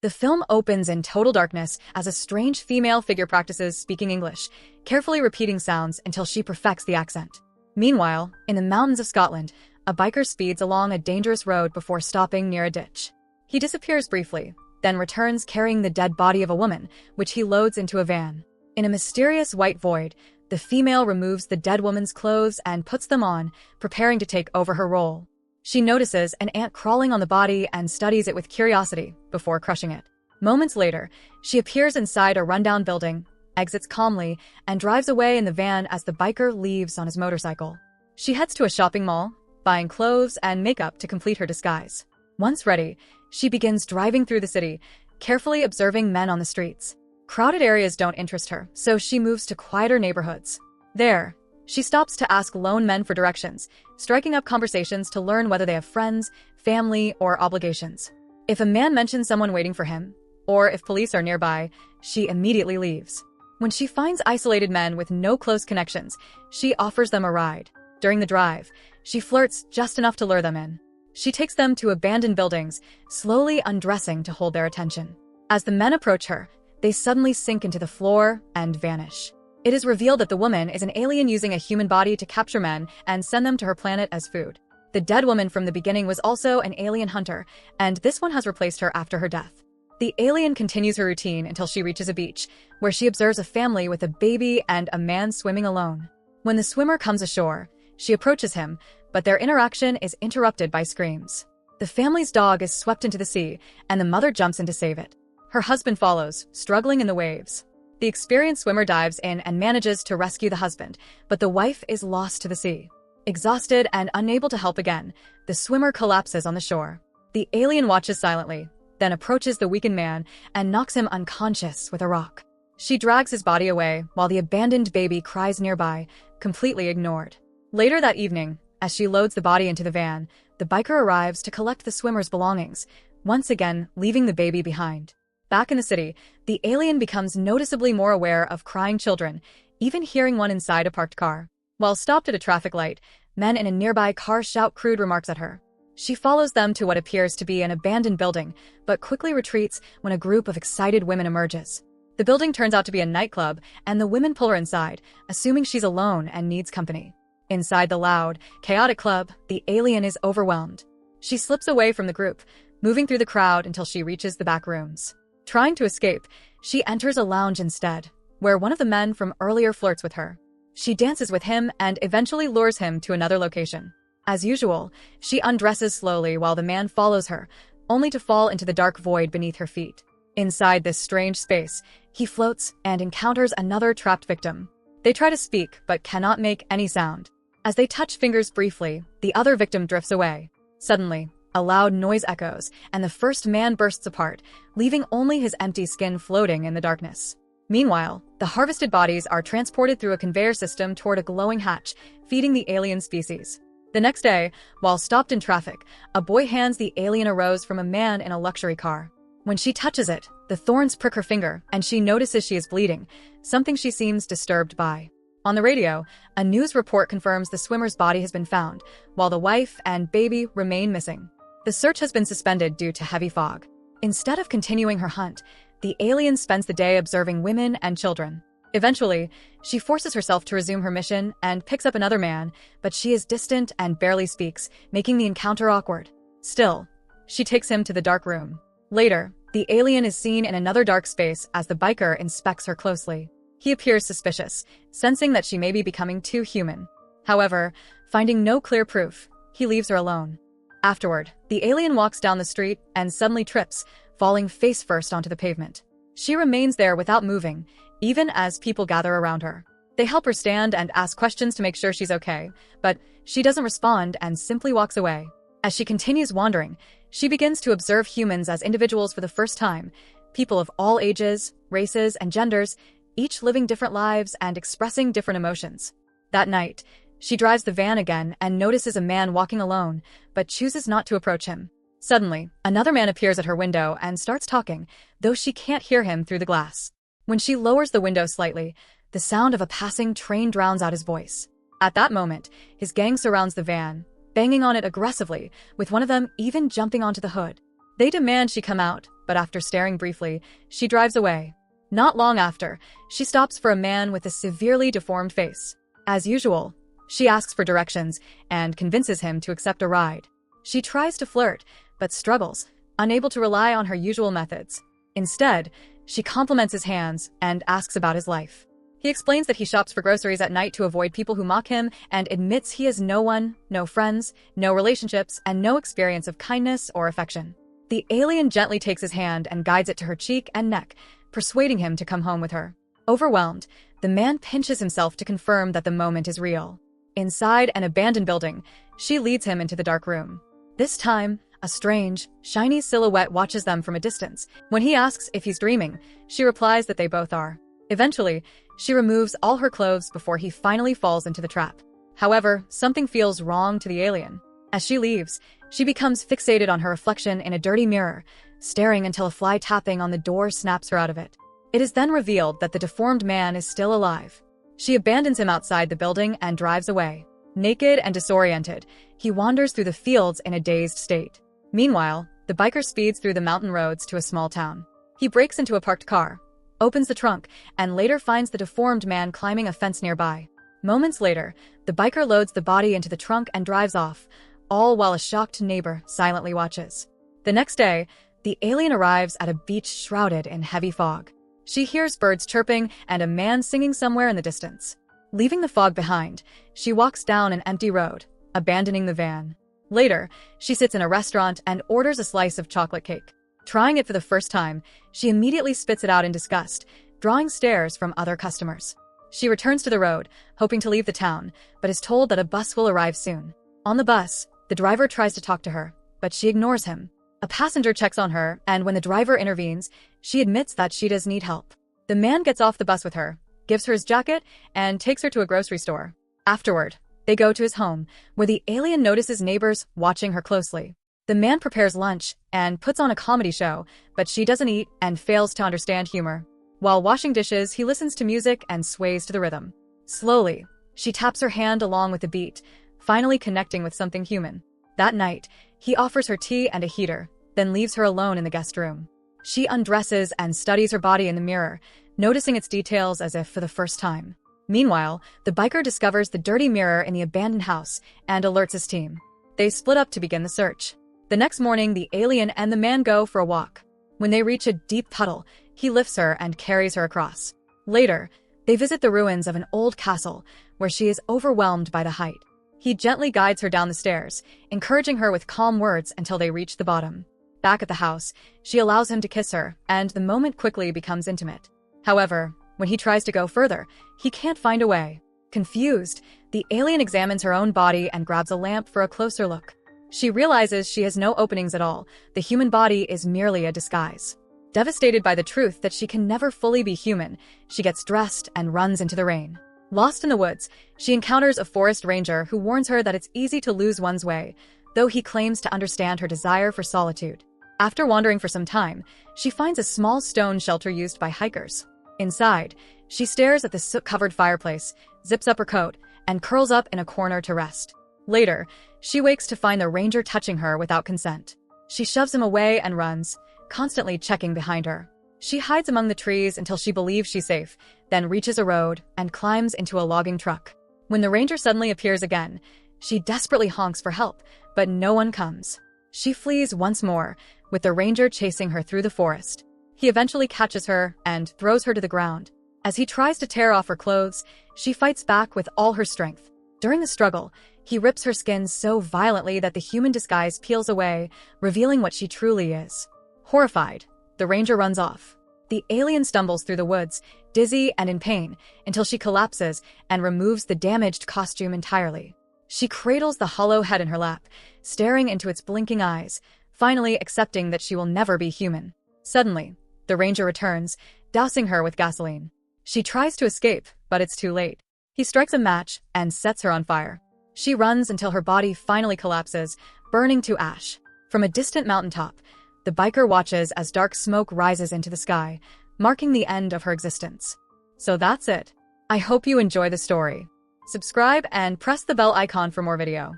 The film opens in total darkness as a strange female figure practices speaking English, carefully repeating sounds until she perfects the accent. Meanwhile, in the mountains of Scotland, a biker speeds along a dangerous road before stopping near a ditch. He disappears briefly, then returns carrying the dead body of a woman, which he loads into a van. In a mysterious white void, the female removes the dead woman's clothes and puts them on, preparing to take over her role. She notices an ant crawling on the body and studies it with curiosity before crushing it. Moments later, she appears inside a rundown building, exits calmly, and drives away in the van as the biker leaves on his motorcycle. She heads to a shopping mall, buying clothes and makeup to complete her disguise. Once ready, she begins driving through the city, carefully observing men on the streets. Crowded areas don't interest her, so she moves to quieter neighborhoods. There, she stops to ask lone men for directions, striking up conversations to learn whether they have friends, family, or obligations. If a man mentions someone waiting for him, or if police are nearby, she immediately leaves. When she finds isolated men with no close connections, she offers them a ride. During the drive, she flirts just enough to lure them in. She takes them to abandoned buildings, slowly undressing to hold their attention. As the men approach her, they suddenly sink into the floor and vanish. It is revealed that the woman is an alien using a human body to capture men and send them to her planet as food. The dead woman from the beginning was also an alien hunter, and this one has replaced her after her death. The alien continues her routine until she reaches a beach, where she observes a family with a baby and a man swimming alone. When the swimmer comes ashore, she approaches him, but their interaction is interrupted by screams. The family's dog is swept into the sea, and the mother jumps in to save it. Her husband follows, struggling in the waves. The experienced swimmer dives in and manages to rescue the husband, but the wife is lost to the sea. Exhausted and unable to help again, the swimmer collapses on the shore. The alien watches silently, then approaches the weakened man and knocks him unconscious with a rock. She drags his body away while the abandoned baby cries nearby, completely ignored. Later that evening, as she loads the body into the van, the biker arrives to collect the swimmer's belongings, once again leaving the baby behind. Back in the city, the alien becomes noticeably more aware of crying children, even hearing one inside a parked car. While stopped at a traffic light, men in a nearby car shout crude remarks at her. She follows them to what appears to be an abandoned building, but quickly retreats when a group of excited women emerges. The building turns out to be a nightclub, and the women pull her inside, assuming she's alone and needs company. Inside the loud, chaotic club, the alien is overwhelmed. She slips away from the group, moving through the crowd until she reaches the back rooms. Trying to escape, she enters a lounge instead, where one of the men from earlier flirts with her. She dances with him and eventually lures him to another location. As usual, she undresses slowly while the man follows her, only to fall into the dark void beneath her feet. Inside this strange space, he floats and encounters another trapped victim. They try to speak but cannot make any sound. As they touch fingers briefly, the other victim drifts away. Suddenly, a loud noise echoes, and the first man bursts apart, leaving only his empty skin floating in the darkness. Meanwhile, the harvested bodies are transported through a conveyor system toward a glowing hatch, feeding the alien species. The next day, while stopped in traffic, a boy hands the alien a rose from a man in a luxury car. When she touches it, the thorns prick her finger, and she notices she is bleeding, something she seems disturbed by. On the radio, a news report confirms the swimmer's body has been found, while the wife and baby remain missing. The search has been suspended due to heavy fog. Instead of continuing her hunt, the alien spends the day observing women and children. Eventually, she forces herself to resume her mission and picks up another man, but she is distant and barely speaks, making the encounter awkward. Still, she takes him to the dark room. Later, the alien is seen in another dark space as the biker inspects her closely. He appears suspicious, sensing that she may be becoming too human. However, finding no clear proof, he leaves her alone. Afterward, the alien walks down the street and suddenly trips, falling face first onto the pavement. She remains there without moving, even as people gather around her. They help her stand and ask questions to make sure she's okay, but she doesn't respond and simply walks away. As she continues wandering, she begins to observe humans as individuals for the first time, people of all ages, races, and genders, each living different lives and expressing different emotions. That night, she drives the van again and notices a man walking alone, but chooses not to approach him. Suddenly, another man appears at her window and starts talking, though she can't hear him through the glass. When she lowers the window slightly, the sound of a passing train drowns out his voice. At that moment, his gang surrounds the van, banging on it aggressively, with one of them even jumping onto the hood. They demand she come out, but after staring briefly, she drives away. Not long after, she stops for a man with a severely deformed face. As usual, she asks for directions and convinces him to accept a ride. She tries to flirt, but struggles, unable to rely on her usual methods. Instead, she compliments his hands and asks about his life. He explains that he shops for groceries at night to avoid people who mock him and admits he has no one, no friends, no relationships, and no experience of kindness or affection. The alien gently takes his hand and guides it to her cheek and neck, persuading him to come home with her. Overwhelmed, the man pinches himself to confirm that the moment is real. Inside an abandoned building, she leads him into the dark room. This time, a strange, shiny silhouette watches them from a distance. When he asks if he's dreaming, she replies that they both are. Eventually, she removes all her clothes before he finally falls into the trap. However, something feels wrong to the alien. As she leaves, she becomes fixated on her reflection in a dirty mirror, staring until a fly tapping on the door snaps her out of it. It is then revealed that the deformed man is still alive. She abandons him outside the building and drives away. Naked and disoriented, he wanders through the fields in a dazed state. Meanwhile, the biker speeds through the mountain roads to a small town. He breaks into a parked car, opens the trunk, and later finds the deformed man climbing a fence nearby. Moments later, the biker loads the body into the trunk and drives off, all while a shocked neighbor silently watches. The next day, the alien arrives at a beach shrouded in heavy fog. She hears birds chirping and a man singing somewhere in the distance. Leaving the fog behind, she walks down an empty road, abandoning the van. Later, she sits in a restaurant and orders a slice of chocolate cake. Trying it for the first time, she immediately spits it out in disgust, drawing stares from other customers. She returns to the road, hoping to leave the town, but is told that a bus will arrive soon. On the bus, the driver tries to talk to her, but she ignores him. A passenger checks on her, and when the driver intervenes, she admits that she does need help. The man gets off the bus with her, gives her his jacket, and takes her to a grocery store. Afterward, they go to his home, where the alien notices neighbors watching her closely. The man prepares lunch and puts on a comedy show, but she doesn't eat and fails to understand humor. While washing dishes, he listens to music and sways to the rhythm. Slowly, she taps her hand along with the beat, finally connecting with something human. That night, he offers her tea and a heater, then leaves her alone in the guest room. She undresses and studies her body in the mirror, noticing its details as if for the first time. Meanwhile, the biker discovers the dirty mirror in the abandoned house and alerts his team. They split up to begin the search. The next morning, the alien and the man go for a walk. When they reach a deep puddle, he lifts her and carries her across. Later, they visit the ruins of an old castle, where she is overwhelmed by the height. He gently guides her down the stairs, encouraging her with calm words until they reach the bottom. Back at the house, she allows him to kiss her, and the moment quickly becomes intimate. However, when he tries to go further, he can't find a way. Confused, the alien examines her own body and grabs a lamp for a closer look. She realizes she has no openings at all. The human body is merely a disguise. Devastated by the truth that she can never fully be human, she gets dressed and runs into the rain. Lost in the woods, she encounters a forest ranger who warns her that it's easy to lose one's way, though he claims to understand her desire for solitude. After wandering for some time, she finds a small stone shelter used by hikers. Inside, she stares at the soot-covered fireplace, zips up her coat, and curls up in a corner to rest. Later, she wakes to find the ranger touching her without consent. She shoves him away and runs, constantly checking behind her. She hides among the trees until she believes she's safe, then reaches a road and climbs into a logging truck. When the ranger suddenly appears again, she desperately honks for help, but no one comes. She flees once more, with the ranger chasing her through the forest. He eventually catches her and throws her to the ground. As he tries to tear off her clothes, she fights back with all her strength. During the struggle, he rips her skin so violently that the human disguise peels away, revealing what she truly is. Horrified, the ranger runs off. The alien stumbles through the woods, dizzy and in pain, until she collapses and removes the damaged costume entirely. She cradles the hollow head in her lap, staring into its blinking eyes, finally accepting that she will never be human. Suddenly, the ranger returns, dousing her with gasoline. She tries to escape, but it's too late. He strikes a match and sets her on fire. She runs until her body finally collapses, burning to ash. From a distant mountaintop, the biker watches as dark smoke rises into the sky, marking the end of her existence. So that's it. I hope you enjoy the story. Subscribe and press the bell icon for more video.